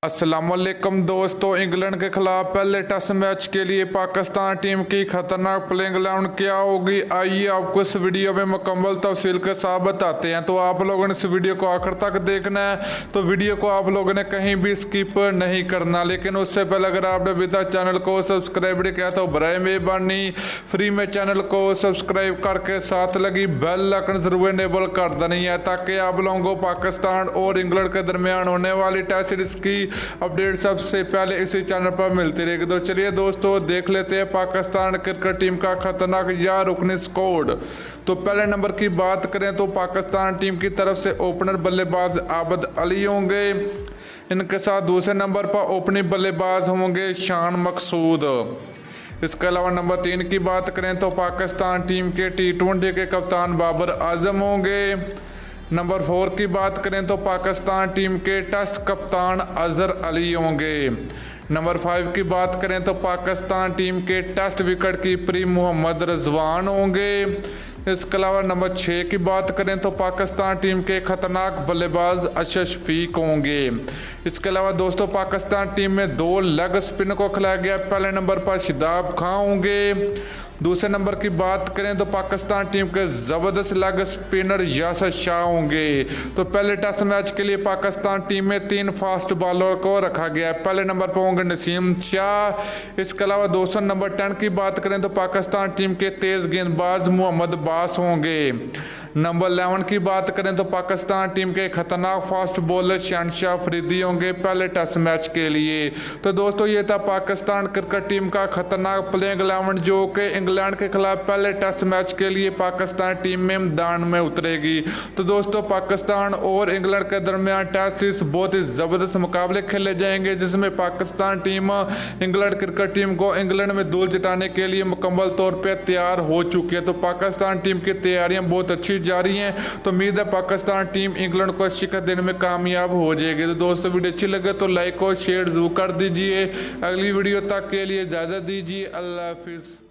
अस्सलामुअलैकुम दोस्तों, इंग्लैंड के खिलाफ पहले टेस्ट मैच के लिए पाकिस्तान टीम की खतरनाक प्लेइंग 11 क्या होगी, आइए आपको इस वीडियो में मुकम्मल तफसील के साथ बताते हैं। तो आप लोगों ने इस वीडियो को आखिर तक देखना है, तो वीडियो को आप लोगों ने कहीं भी स्किप नहीं करना। लेकिन उससे पहले अगर आपने अभी तक चैनल को सब्सक्राइब नहीं किया तो बराए मेहरबानी फ्री में चैनल को सब्सक्राइब करके साथ लगी बेल आइकन जरूर इनेबल कर देनी है, ताकि आप लोगों को पाकिस्तान और इंग्लैंड के दरमियान होने वाली टेस्ट सीरीज की अपडेट सबसे पहले इसी चैनल पर मिलती रहेगी। तो चलिए दोस्तों देख लेते हैं पाकिस्तान क्रिकेट टीम का खतरनाक या रुकनी स्क्वाड। तो पहले नंबर की बात करें तो पाकिस्तान टीम की तरफ से ओपनर बल्लेबाज आबिद अली होंगे। इनके साथ दूसरे नंबर पर ओपनिंग बल्लेबाज होंगे शान मकसूद। इसके अलावा नंबर 3 की बात करें तो पाकिस्तान टीम के T20 के कप्तान बाबर आजम होंगे। नंबर 4 की बात करें तो पाकिस्तान टीम के टेस्ट कप्तान अजहर अली होंगे। नंबर 5 की बात करें तो पाकिस्तान टीम के test wicket keeper Mohammad Rizwan होंगे। इसके अलावा नंबर 6 की बात करें तो पाकिस्तान टीम के खतरनाक बल्लेबाज अशरफ शफीक होंगे। इसके अलावा दोस्तों पाकिस्तान टीम में 2 लेग स्पिन को खिलाया गया। पहले नंबर पर शादाब खान होंगे। दूसरे नंबर की बात करें तो पाकिस्तान टीम के ज़बरदस्त लेग स्पिनर यासिर शाह होंगे। तो पहले टेस्ट मैच के लिए पाकिस्तान टीम में 3 फास्ट बॉलर को रखा गया है। पहले नंबर पर होंगे नसीम शाह। इसके अलावा दोस्तों नंबर 10 की बात करें तो पाकिस्तान टीम के तेज़ गेंदबाज मोहम्मद बास होंगे। नंबर 11 की बात करें तो पाकिस्तान टीम के खतरनाक फास्ट बॉलर शहनशाह अफरीदी होंगे पहले टेस्ट मैच के लिए। तो दोस्तों ये था पाकिस्तान क्रिकेट टीम का खतरनाक प्लेइंग 11 जो कि इंग्लैंड के खिलाफ पहले टेस्ट मैच के लिए पाकिस्तान टीम में मैदान में उतरेगी। तो दोस्तों पाकिस्तान और इंग्लैंड के दरमियान टेस्ट सीरीज बहुत ही ज़बरदस्त मुकाबले खेले जाएंगे, जिसमें Pakistan team England cricket team को इंग्लैंड में धूल चटाने के लिए मुकम्मल तौर पर तैयार हो चुकी है। तो पाकिस्तान टीम की तैयारियाँ बहुत अच्छी जारी हैं। तो उम्मीद है पाकिस्तान टीम इंग्लैंड को शिकस्त देने में कामयाब हो जाएगी। तो दोस्तों वीडियो अच्छी लगे तो लाइक और शेयर जरूर कर दीजिए। अगली वीडियो तक के लिए इजाज़त दीजिए। अल्लाह हाफिज़।